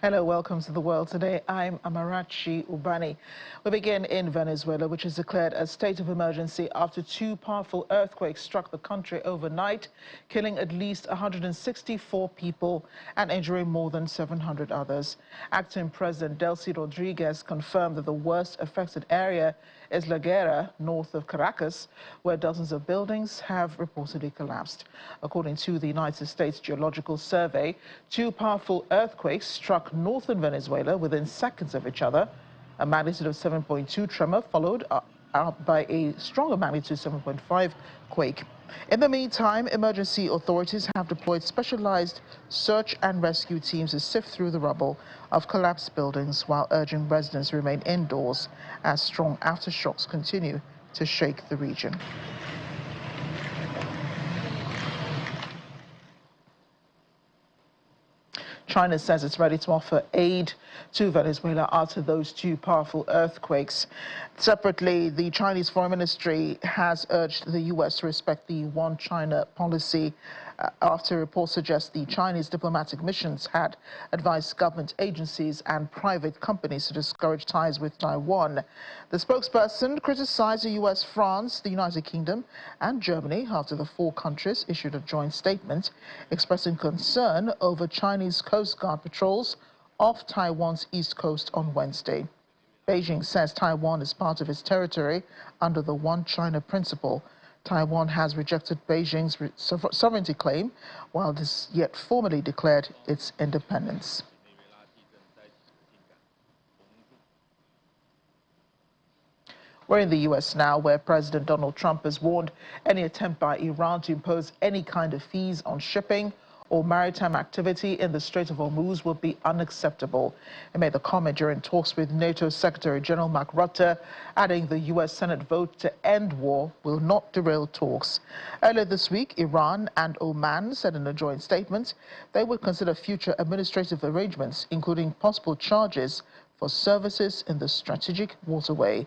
Hello, welcome to The World Today. I'm Amarachi Ubani. We begin in Venezuela, which has declared a state of emergency after two powerful earthquakes struck the country overnight, killing at least 164 people and injuring more than 700 others. Acting President Delcy Rodriguez confirmed that the worst affected area is La Guera, north of Caracas, where dozens of buildings have reportedly collapsed. According to the United States Geological Survey, two powerful earthquakes struck northern Venezuela within seconds of each other. A magnitude of 7.2 tremor followed out by a stronger magnitude 7.5 quake. In the meantime, emergency authorities have deployed specialized search and rescue teams to sift through the rubble of collapsed buildings while urging residents to remain indoors as strong aftershocks continue to shake the region. China says it's ready to offer aid to Venezuela after those two powerful earthquakes. Separately, the Chinese Foreign Ministry has urged the U.S. to respect the One China policy after reports suggest the Chinese diplomatic missions had advised government agencies and private companies to discourage ties with Taiwan. The spokesperson criticized the U.S., France, the United Kingdom and Germany after the four countries issued a joint statement expressing concern over Chinese Coast Guard patrols off Taiwan's east coast on Wednesday. Beijing says Taiwan is part of its territory under the One China principle. Taiwan has rejected Beijing's sovereignty claim, while it has yet formally declared its independence. We're in the U.S. now, where President Donald Trump has warned any attempt by Iran to impose any kind of fees on shipping or maritime activity in the Strait of Hormuz will be unacceptable. He made the comment during talks with NATO Secretary General Mark Rutte, adding the U.S. Senate vote to end war will not derail talks. Earlier this week, Iran and Oman said in a joint statement they would consider future administrative arrangements, including possible charges for services in the strategic waterway.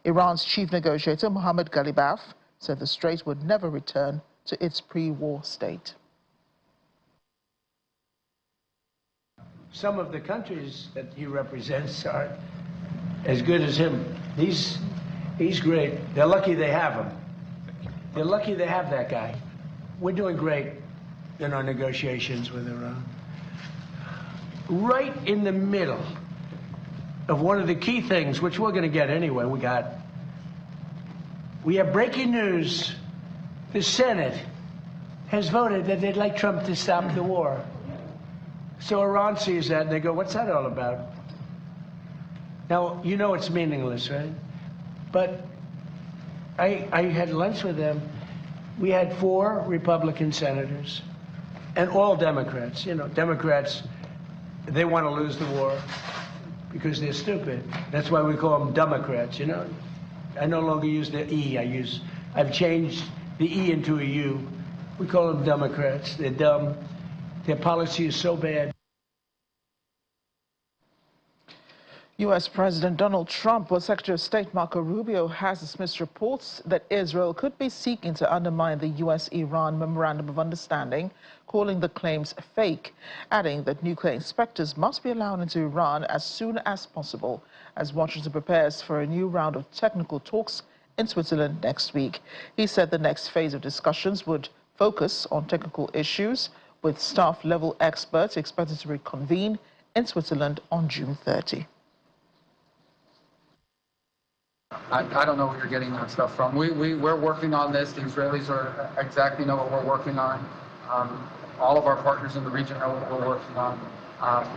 Iran's chief negotiator, Mohammad Ghalibaf, said the strait would never return to its pre-war state. Some of the countries that he represents are as good as him. He's great. They're lucky they have him. They're lucky they have that guy. We're doing great in our negotiations with Iran. Right in the middle of one of the key things, which we're going to get anyway, we have breaking news. The Senate has voted that they'd like Trump to stop the war. So Iran sees that and they go, what's that all about? Now, you know it's meaningless, right? But I had lunch with them. We had 4 Republican senators and all Democrats. You know, Democrats, they want to lose the war because they're stupid. That's why we call them Democrats, you know? I no longer use the E. I've changed the E into a U. We call them Democrats. They're dumb. Their policy is so bad. U.S. President Donald Trump, or Secretary of State Marco Rubio, has dismissed reports that Israel could be seeking to undermine the U.S.-Iran Memorandum of Understanding, calling the claims fake, adding that nuclear inspectors must be allowed into Iran as soon as possible, as Washington prepares for a new round of technical talks in Switzerland next week. He said the next phase of discussions would focus on technical issues, with staff-level experts expected to reconvene in Switzerland on June 30. I don't know where you're getting that stuff from. We're working on this. The Israelis are exactly know what we're working on. All of our partners in the region know what we're working on.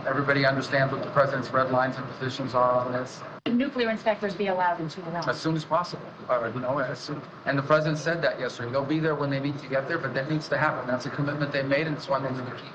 Everybody understands what the president's red lines and positions are on this. Nuclear inspectors be allowed into Iran? As soon as possible. And the president said that yesterday. They'll be there when they need to get there, but that needs to happen. That's a commitment they made, and it's one they're going to keep.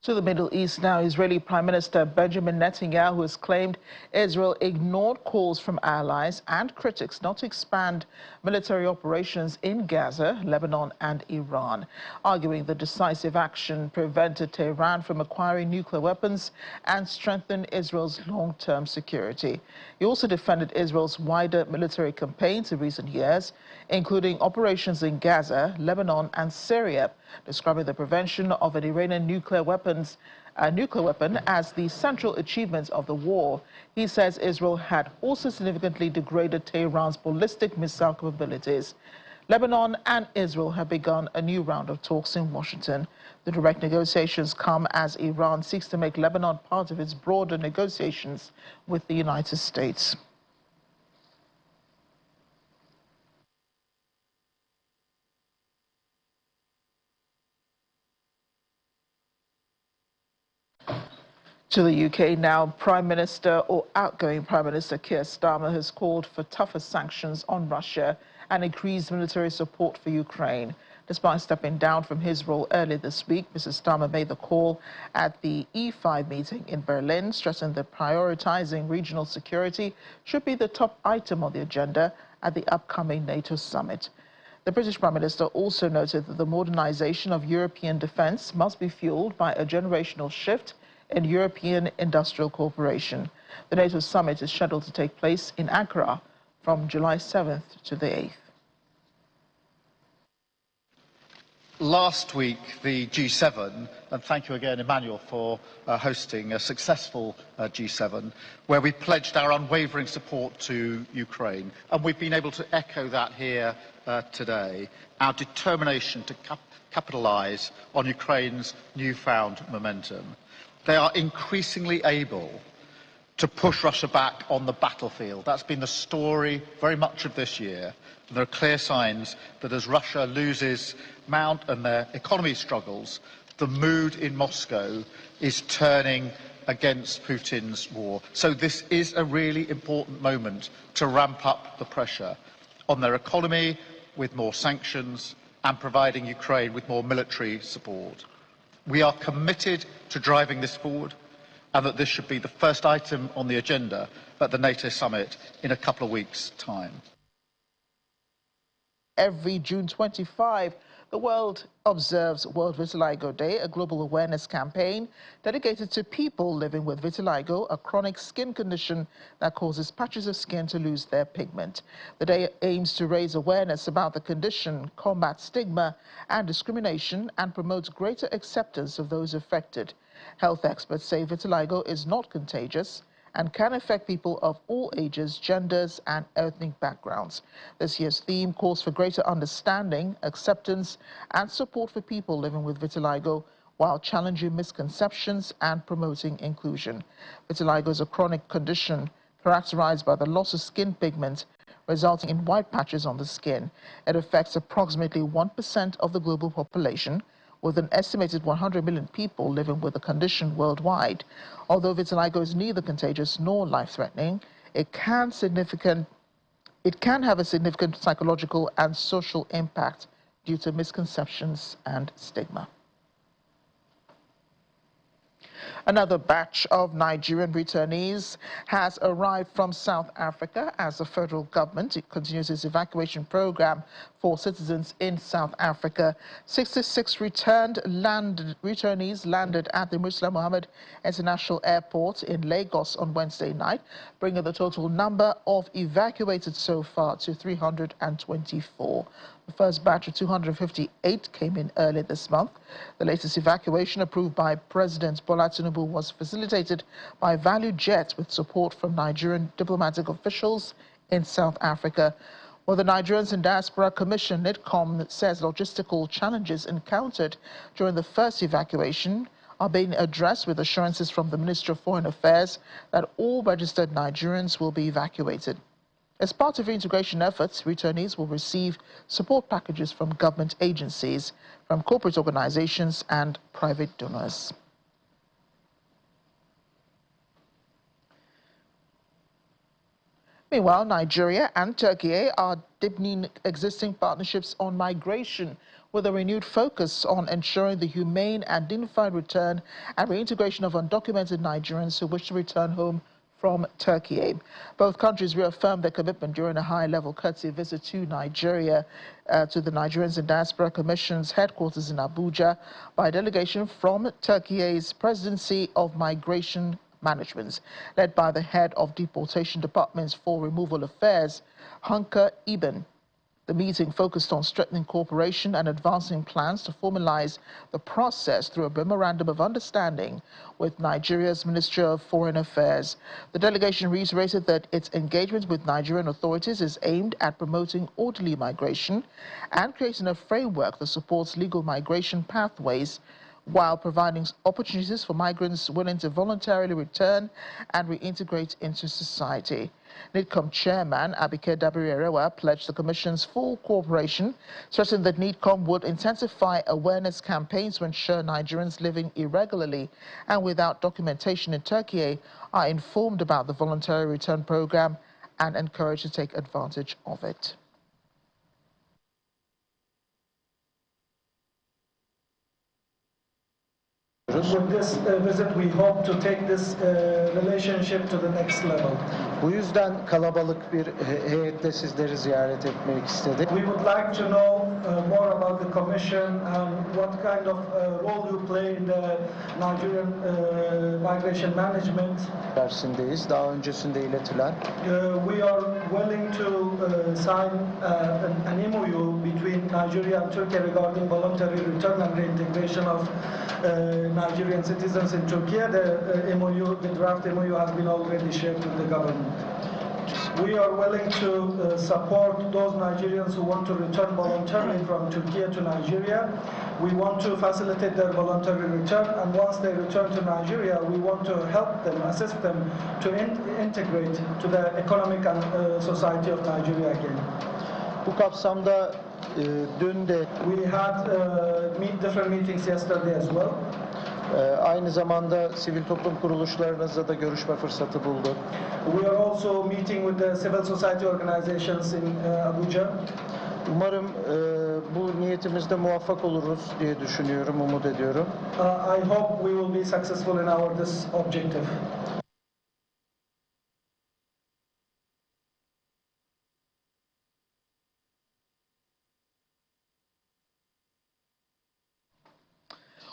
To the Middle East now, Israeli Prime Minister Benjamin Netanyahu has claimed Israel ignored calls from allies and critics not to expand military operations in Gaza, Lebanon and Iran, arguing the decisive action prevented Tehran from acquiring nuclear weapons and strengthened Israel's long-term security. He also defended Israel's wider military campaigns in recent years, including operations in Gaza, Lebanon and Syria, describing the prevention of an Iranian nuclear weapons a nuclear weapon as the central achievement of the war. He says Israel had also significantly degraded Tehran's ballistic missile capabilities. Lebanon and Israel have begun a new round of talks in Washington. The direct negotiations come as Iran seeks to make Lebanon part of its broader negotiations with the United States. To the UK now, Prime Minister or outgoing Prime Minister Keir Starmer has called for tougher sanctions on Russia and increased military support for Ukraine. Despite stepping down from his role earlier this week, Mr. Starmer made the call at the E5 meeting in Berlin, stressing that prioritizing regional security should be the top item on the agenda at the upcoming NATO summit. The British Prime Minister also noted that the modernization of European defense must be fueled by a generational shift in European industrial cooperation. The NATO summit is scheduled to take place in Ankara from July 7th to the 8th. Last week, the G7, and thank you again, Emmanuel, for hosting a successful G7, where we pledged our unwavering support to Ukraine. And we've been able to echo that here today, our determination to capitalise on Ukraine's newfound momentum. They are increasingly able to push Russia back on the battlefield. That's been the story very much of this year. And there are clear signs that as Russia loses mount and their economy struggles, the mood in Moscow is turning against Putin's war. So this is a really important moment to ramp up the pressure on their economy with more sanctions and providing Ukraine with more military support. We are committed to driving this forward, and that this should be the first item on the agenda at the NATO summit in a couple of weeks' time. Every June 25, the world observes World Vitiligo Day, a global awareness campaign dedicated to people living with vitiligo, a chronic skin condition that causes patches of skin to lose their pigment. The day aims to raise awareness about the condition, combat stigma and discrimination, and promotes greater acceptance of those affected. Health experts say vitiligo is not contagious and can affect people of all ages, genders, and ethnic backgrounds. This year's theme calls for greater understanding, acceptance, and support for people living with vitiligo, while challenging misconceptions and promoting inclusion. Vitiligo is a chronic condition characterized by the loss of skin pigment, resulting in white patches on the skin. It affects approximately 1% of the global population, with an estimated 100 million people living with the condition worldwide. Although vitiligo is neither contagious nor life-threatening, it can have a significant psychological and social impact due to misconceptions and stigma. Another batch of Nigerian returnees has arrived from South Africa as the federal government continues its evacuation program for citizens in South Africa. 66 returnees landed at the Muslim Mohammed International Airport in Lagos on Wednesday night, bringing the total number of evacuated so far to 324. The first batch of 258 came in earlier this month. The latest evacuation, approved by President Bola Tinubu, was facilitated by Value Jet with support from Nigerian diplomatic officials in South Africa. Well, the Nigerians in Diaspora Commission, NIDCOM, says logistical challenges encountered during the first evacuation are being addressed with assurances from the Ministry of Foreign Affairs that all registered Nigerians will be evacuated. As part of reintegration efforts, returnees will receive support packages from government agencies, from corporate organizations and private donors. Meanwhile, Nigeria and Turkey are deepening existing partnerships on migration, with a renewed focus on ensuring the humane and dignified return and reintegration of undocumented Nigerians who wish to return home from Turkey. Both countries reaffirmed their commitment during a high-level courtesy visit to Nigeria, to the Nigerians in Diaspora Commission's headquarters in Abuja, by a delegation from Turkey's Presidency of Migration Management, led by the head of Deportation Departments for Removal Affairs, Hunka Ibn. The meeting focused on strengthening cooperation and advancing plans to formalize the process through a memorandum of understanding with Nigeria's Ministry of Foreign Affairs. The delegation reiterated that its engagement with Nigerian authorities is aimed at promoting orderly migration and creating a framework that supports legal migration pathways while providing opportunities for migrants willing to voluntarily return and reintegrate into society. NIDCOM chairman Abike Dabiri-Erewa pledged the Commission's full cooperation, stressing that NIDCOM would intensify awareness campaigns to ensure Nigerians living irregularly and without documentation in Turkey are informed about the voluntary return program and encouraged to take advantage of it. With this visit, we hope to take this relationship to the next level. Bu yüzden kalabalık bir heyetle sizleri ziyaret etmek istedik. We would like to know more about the Commission and what kind of role you play in the Nigerian migration management. Dersindeyiz. Daha öncesinde iletilen. We are willing to sign an MOU between Nigeria and Turkey regarding voluntary return and reintegration of Nigerian citizens in Turkey. The MOU, the draft MOU, has been already shared with the government. We are willing to support those Nigerians who want to return voluntarily from Turkey to Nigeria. We want to facilitate their voluntary return, and once they return to Nigeria, we want to help them, assist them to integrate to the economic and society of Nigeria again. Bu kapsamda dün de We had different meetings yesterday as well. Aynı zamanda sivil toplum kuruluşlarınızla da görüşme fırsatı bulduk. We are also meeting with the civil society organizations in Abuja. Umarım bu niyetimizde muvaffak oluruz diye düşünüyorum, umut ediyorum. I hope we will be successful in this objective.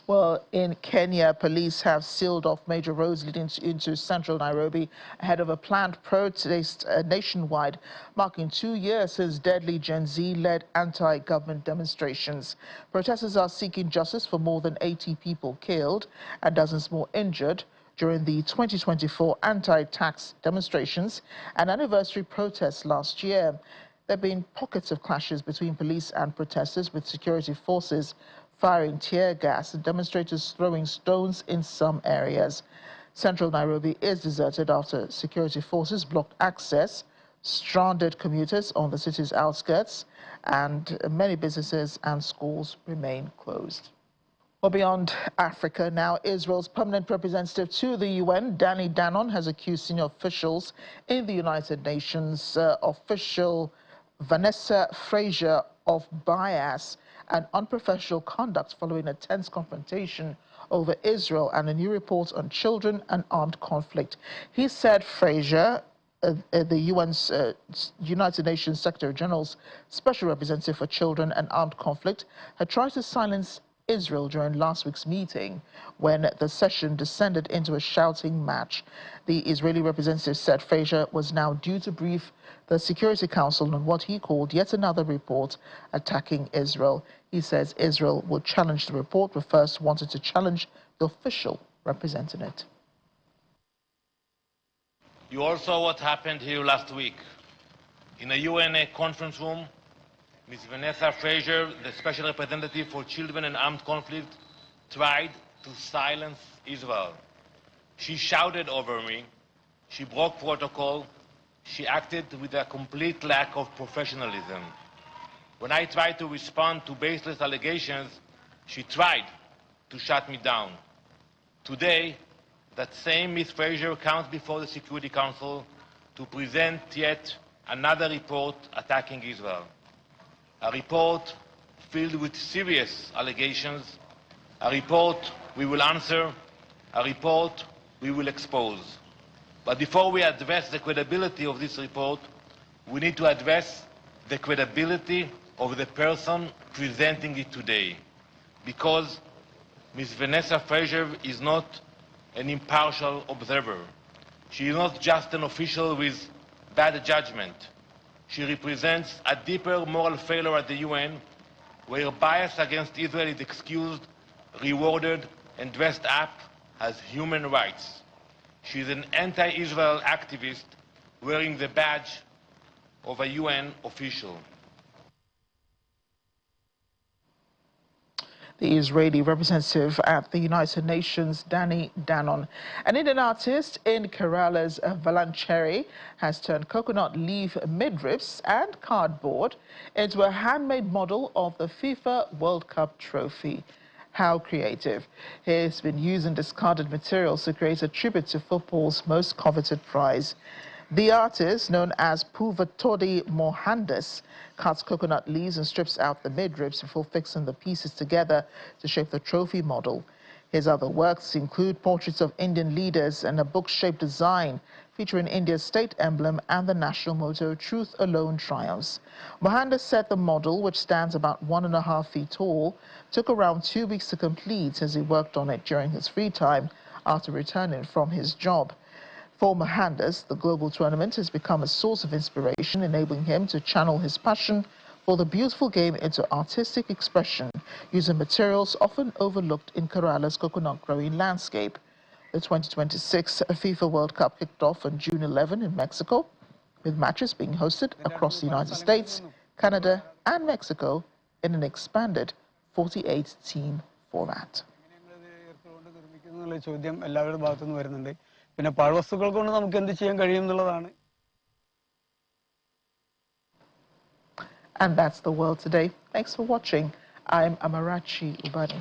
Well, in Kenya, police have sealed off major roads leading into central Nairobi ahead of a planned protest nationwide, marking 2 years since deadly Gen Z-led anti-government demonstrations. Protesters are seeking justice for more than 80 people killed and dozens more injured during the 2024 anti-tax demonstrations and anniversary protests last year. There have been pockets of clashes between police and protesters, with security forces firing tear gas and demonstrators throwing stones in some areas. Central Nairobi is deserted after security forces blocked access, stranded commuters on the city's outskirts, and many businesses and schools remain closed. Well, beyond Africa now, Israel's permanent representative to the UN, Danny Danon, has accused senior officials in the United Nations official Vanessa Fraser of bias and unprofessional conduct following a tense confrontation over Israel and a new report on children and armed conflict. He said Fraser, the UN's United Nations Secretary General's Special Representative for Children and Armed Conflict, had tried to silence Israel during last week's meeting when the session descended into a shouting match. The Israeli representative said Fraser was now due to brief the Security Council on what he called yet another report attacking Israel. He says Israel would challenge the report, but first wanted to challenge the official representing it. You all saw what happened here last week. In a UN conference room, Ms. Vanessa Fraser, the Special Representative for Children and Armed Conflict, tried to silence Israel. She shouted over me, she broke protocol, she acted with a complete lack of professionalism. When I tried to respond to baseless allegations, she tried to shut me down. Today, that same Ms. Fraser comes before the Security Council to present yet another report attacking Israel. A report filled with serious allegations, a report we will answer, a report we will expose. But before we address the credibility of this report, we need to address the credibility of the person presenting it today. Because Ms. Vanessa Fraser is not an impartial observer. She is not just an official with bad judgment. She represents a deeper moral failure at the UN, where bias against Israel is excused, rewarded, and dressed up as human rights. She is an anti-Israel activist wearing the badge of a UN official. The Israeli representative at the United Nations, Danny Danon. An Indian artist in Kerala's Valanchery has turned coconut leaf midriffs and cardboard into a handmade model of the FIFA World Cup trophy. How creative. He has been using discarded materials to create a tribute to football's most coveted prize. The artist, known as Puvatodi Mohandas, cuts coconut leaves and strips out the midribs before fixing the pieces together to shape the trophy model. His other works include portraits of Indian leaders and a book-shaped design featuring India's state emblem and the national motto, "Truth Alone Triumphs." Mohandas said the model, which stands about 1.5 feet tall, took around 2 weeks to complete as he worked on it during his free time after returning from his job. For Mohandas, the global tournament has become a source of inspiration, enabling him to channel his passion for the beautiful game into artistic expression using materials often overlooked in Kerala's coconut-growing landscape. The 2026 FIFA World Cup kicked off on June 11 in Mexico, with matches being hosted across the United States, Canada, and Mexico in an expanded 48-team format. പിന്നെ പാഴ്വസ്തുക്കൾ കൊണ്ട് നമുക്ക് എന്ത് ചെയ്യാൻ കഴിയും എന്നുള്ളതാണ്. And that's the world today. Thanks for watching. I'm Amarachi Ubani.